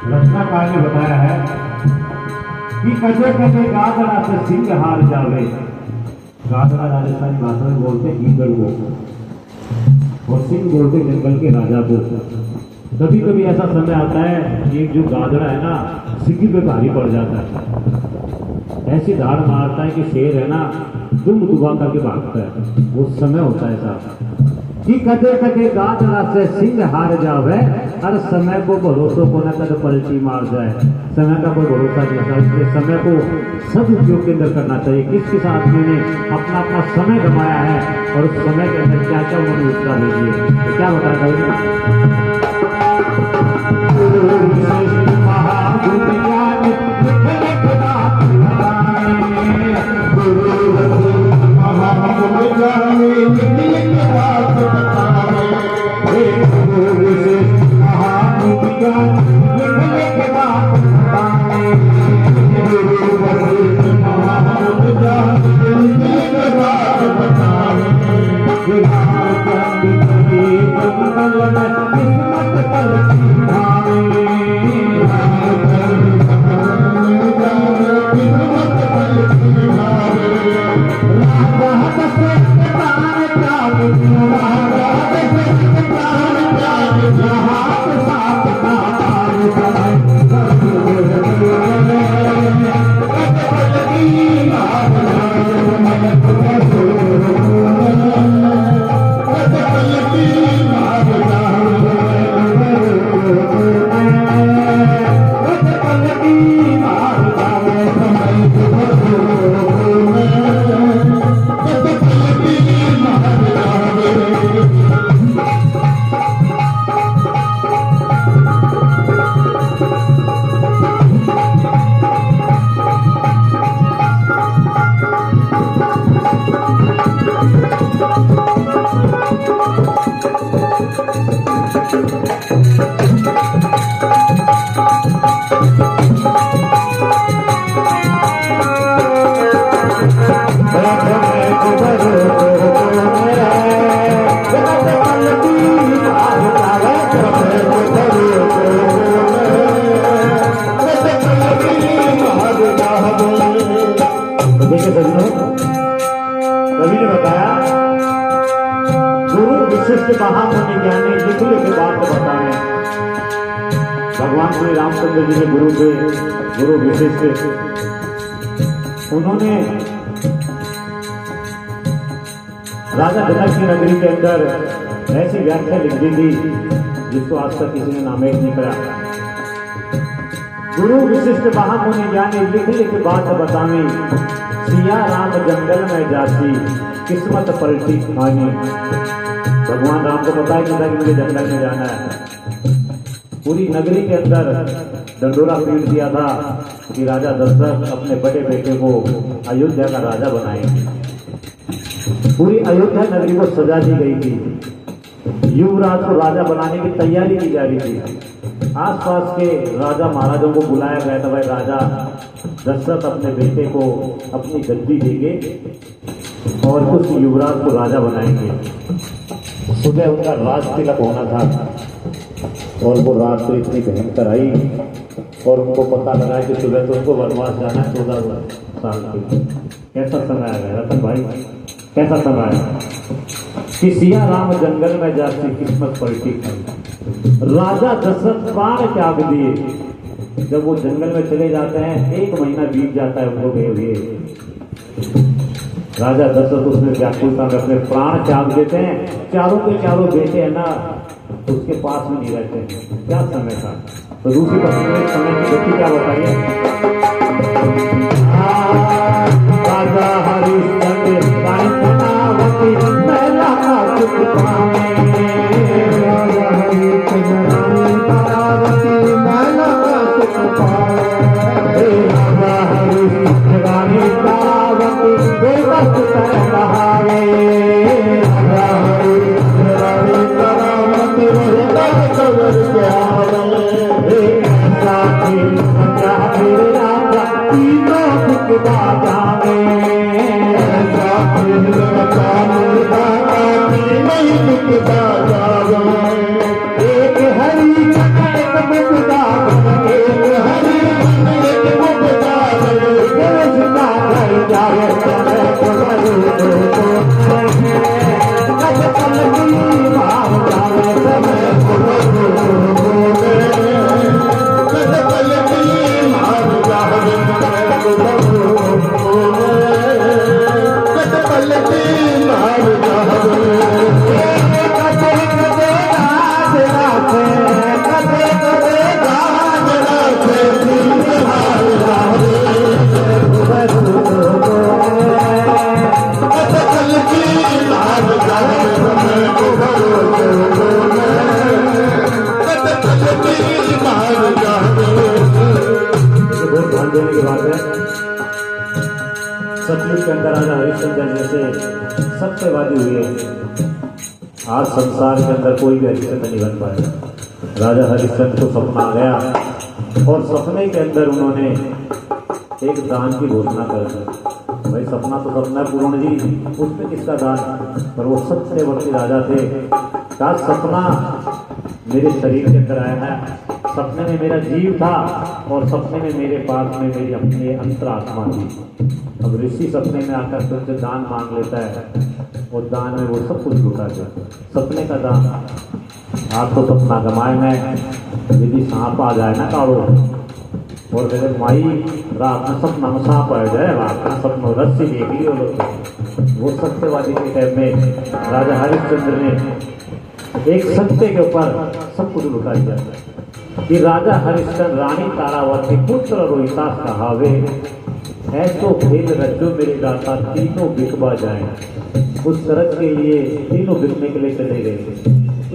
रचनाकार ने बताया है कि कटे कटे गादड़ा से सिंह हार जावे। गादड़ा राजस्थानी भाषा में बोलते ईगल को, और सिंह बोलते जंगल के राजा को। कभी कभी ऐसा समय आता है कि एक जो गादड़ा है ना सिंह पे भारी पड़ जाता है, ऐसी धाड़ मारता है कि शेर है ना दुम दुबा करके भागता है। वो समय होता है साहब कि कटे कटे गादड़ा से सिंह हार जावे, हर समय को भरोसों को न कद पलटी मार जाए। समय का कोई भरोसा नहीं होता, इसलिए समय को सदुपयोग के अंदर करना चाहिए। किस किस आदमी ने अपना अपना समय गंवाया है और उस समय के अंदर क्या क्या उन्होंने उत्तर दीजिए, तो क्या बताया कवि ने बताया गुरु विशिष्ट महामुनि ज्ञानी निखिल के बात बताने। भगवान श्री रामचंद्र जी के गुरु थे, गुरु विशिष्ट। उन्होंने राजा जनक की नगरी के अंदर ऐसी व्याख्या लिख दी थी जिसको आज तक किसी ने नामेट नहीं करा। गुरु विशिष्ट महामुनि ज्ञानी लिख लिख बात बतानी, सिया राम जंगल में जाती किस्मत पलटी खानी। भगवान राम को पता ही था कि मुझे जंगल में जाना है। पूरी नगरी के अंदर डंडोरा पीट दिया था कि राजा दशरथ अपने बड़े बेटे को अयोध्या का राजा बनाएंगे। पूरी अयोध्या नगरी को सजा दी गई थी, युवराज को राजा बनाने की तैयारी की जा रही थी। आसपास के राजा महाराजों को बुलाया गया था, भाई राजा दशरथ अपने बेटे को अपनी गद्दी देंगे और उस युवराज को राजा बनाएंगे। सुबह उनका राज तिलक होना था और वो रात्रि इतनी भयंकर आई और उनको पता लगा कि सुबह तो उनको वनवास जाना है 14 साल के। कैसा समय आ गया रतन भाई, कैसा समय आया कि सिया राम जंगल में जाती किस्मत पलटी खाई। राजा दशरथ प्राण त्याग दिए जब वो जंगल में चले जाते हैं 1 महीना बीत जाता है उनको गए हुए। राजा दशरथ उसमें व्याकुलता में अपने प्राण त्याग देते हैं। चारों के चारों बेटे है ना तो उसके पास में नहीं रहते हैं। क्या समय था तो दूसरी पत्नी ने समय की गति क्या बताइए। राजा हरिश्चंद्र रानी पद्मावती महिला का सुख पावे। राजा हरिश्चंद्र रानी पद्मावती महिला का सुख पावे। राजा हरिश्चंद्र रानी पद्मावती बेबस कर कहावे। राजा हरिश्चंद्र रानी पद्मावती बेबस कर कहावे। साथी राजा मेरे राजा तीनों सुख बाजावे। साथी राजा मेरे राजा तीनों सुख बाजावे। एक हरि एक मुक्ता एक हरि एक मुक्ता देश का घर जाए समय को कल की भाव जाए समय सतयुग के अंदर राजा हरिश्चंद्र जैसे सत्यवादी हुए। आज संसार के अंदर कोई भी हरिश्चंद्र नहीं बन पाएगा। राजा हरिश्चंद्र को सपना आ गया और सपने के अंदर उन्होंने एक दान की घोषणा कर दी। भाई सपना तो सपना पूर्ण जी, उसमें किसका दान। पर वो सत्यवर्ती राजा थे। क्या सपना मेरे शरीर के अंदर आया है। सपने में मेरा जीव था और सपने में मेरे पास में मेरी अपनी अंतरात्मा थी। अब ऋषि सपने में आकर तुमसे दान मांग लेता है और दान में वो सब कुछ लुटा जाता। सपने का दान आपको सपना गमाए में यदि सांप आ जाए ना कारो और कहते माई रात में सपना में सांप आ जाए, रात में सपना रस्सी देख ली वो सत्यवादी के टाइम में राजा हरिश्चंद्र ने एक सत्य के ऊपर सब कुछ लुटा दिया कि राजा हरिश्चंद्र रानी तारावती पुत्र रोहितास कहावे। ऐसो खेल रज्जो मेरे दाता तीनों बिकवा जाए। उस सरस के लिए तीनों बिकने के लिए चले गए।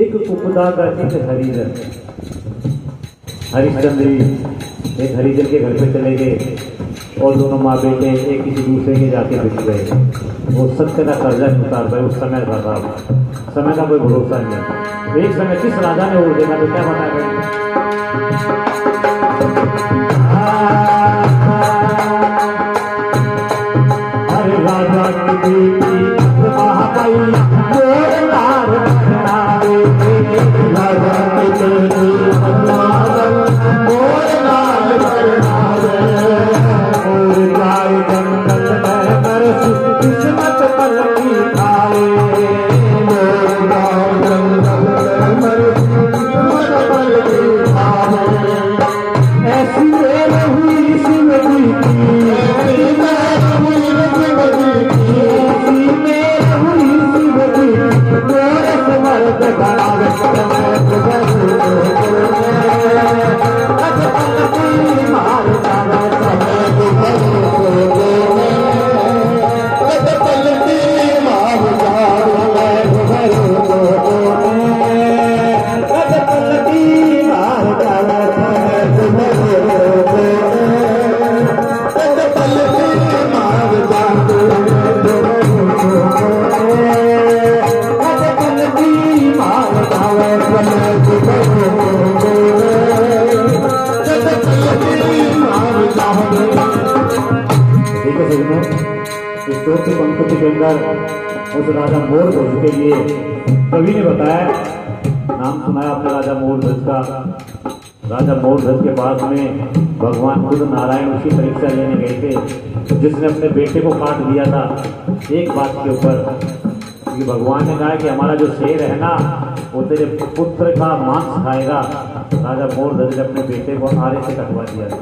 एक उपदा का एक हरिजन हरिश्चंद्र एक हरिजन के घर पे चले गए और दोनों माँ बेटे एक किसी दूसरे के जाके बिक गए। वो सत्य का कर्जा नहीं उतार पाए। उस समय का समय का कोई भरोसा नहीं है। एक समय किस राजा ने वो देखा तो क्या बताया की पंक्ति के अंदर उस राजा मोर ध्वज के लिए कवि ने बताया, नाम सुनाया आपने राजा मोर ध्वज का। राजा मोर ध्वज के पास में भगवान खुद नारायण उसकी परीक्षा लेने गए थे, जिसने अपने बेटे को काट दिया था एक बात के ऊपर कि भगवान ने कहा कि हमारा जो शेर है ना वो तेरे पुत्र का मांस खाएगा, राजा मोरध्वज ने अपने बेटे को आरे से कटवा दिया था।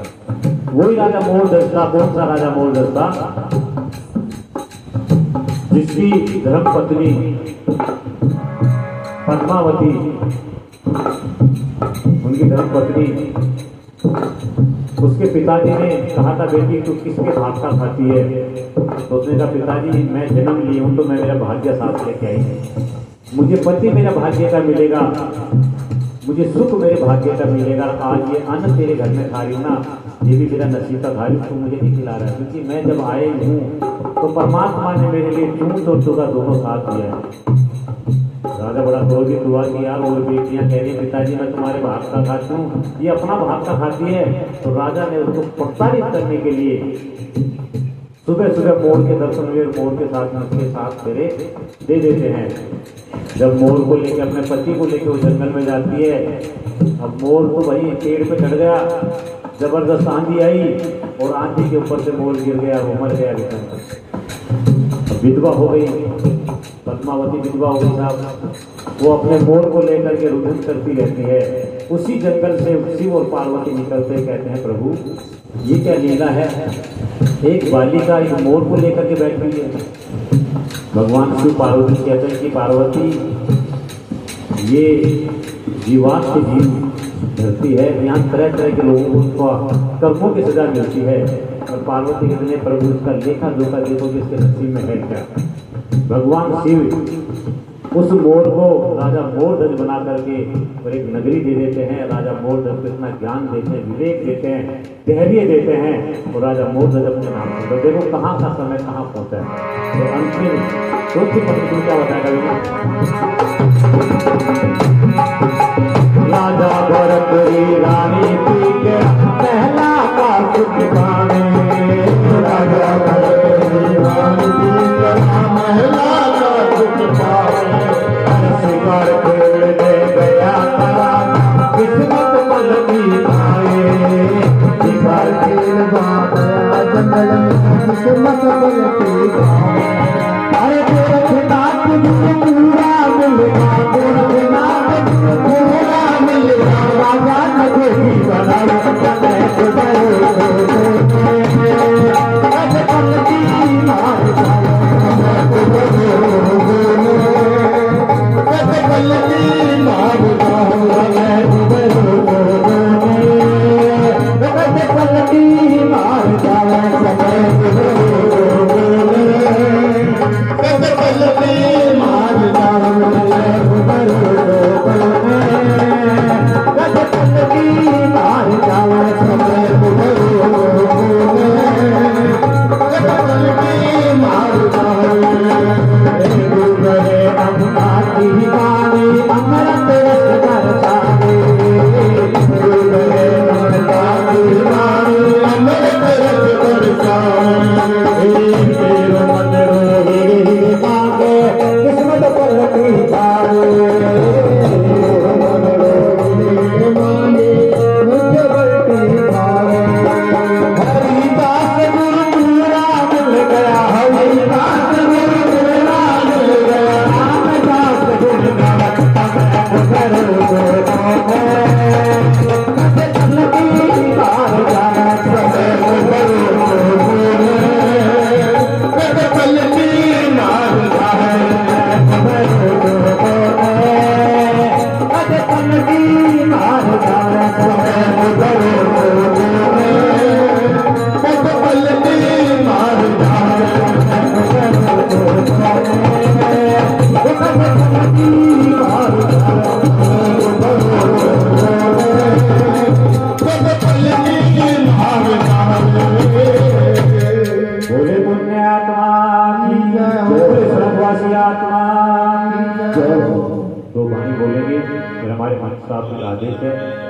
वही राजा मोरध्वज था। कौन सा राजा मोरध्वज था? जिसकी धर्मपत्नी पद्मावती, उनकी धर्मपत्नी, उसके पिताजी ने कहा था बेटी तू किसके भाग का खाती है? तो उसने कहा पिताजी मैं जन्म ली हूं तो मैं मेरा भाग्य साथ लेके आई, मुझे पति मेरा भाग्य का मिलेगा, मुझे सुख मेरे भाग्य का मिलेगा। आज ये अन्न तेरे घर में खा रही हूँ ना, ये भी मेरा नसीब का खा रही हूँ, तू मुझे नहीं खिला रहा है। क्योंकि मैं जब आई हूँ तो परमात्मा ने मेरे लिए चूंट और चूका दोनों साथ दिया है। राजा बड़ा क्रोधित हुआ कि यार वो बेटियां कह रही है पिताजी मैं तुम्हारे भाग का खाती हूँ, ये अपना भाग का खाती है। तो राजा ने उसको प्रोत्साहित करने के लिए सुबह सुबह मोर के दर्शन हुए, मोर के साथ में उसके साथ फेरे दे देते हैं। जब मोर को लेकर अपने पति को लेकर वो जंगल में जाती है, अब मोर तो वही पेड़ पे चढ़ गया, जबरदस्त आंधी आई और आंधी के ऊपर से मोर गिर गया, वो मर गया। विधवा हो गई, पद्मावती विधवा हो गई साहब। वो अपने मोर को लेकर के रुदन करती रहती है। उसी जंगल से शिव और पार्वती निकलते, कहते हैं प्रभु ये क्या लीला है, एक बालिका एक मोर को लेकर के बैठ गई है। भगवान शिव पार्वती कहते हैं कि पार्वती ये जीवात से जीव धरती है, यहाँ तरह तरह के लोगों को कर्मों की सजा मिलती है। और पार्वती कहते हैं प्रभु इसका लेखा जोखा देखो कि इसके नसीब में है क्या। भगवान शिव उस मोर को राजा मोरध्वज बना करके और एक नगरी दे देते हैं। राजा मोरध्वज को इतना ज्ञान देते हैं, विवेक देते हैं, धैर्य देते हैं और राजा मोरध्वज अपने नाम से। तो देखो कहाँ का समय कहाँ पहुँचा है। तो अंतिम सोच पत्र क्या बताएगा राजा भरत रानी पी के पहला का सुख पाने, राजा भरत रानी पी के पहला का सुख पाने, शिकार खेल दे गया तारा किस्मत पलटी पाए, शिकार खेल गया जंगल में किस्मत पलटी पाए। अरे गोरखनाथ मुझे पूरा मिलेगा, गोरखनाथ पूरा मिलेगा, राजा नगरी बना पलटी मार तो वाणी बोलेंगे फिर हमारे मंच साहब का आदेश है।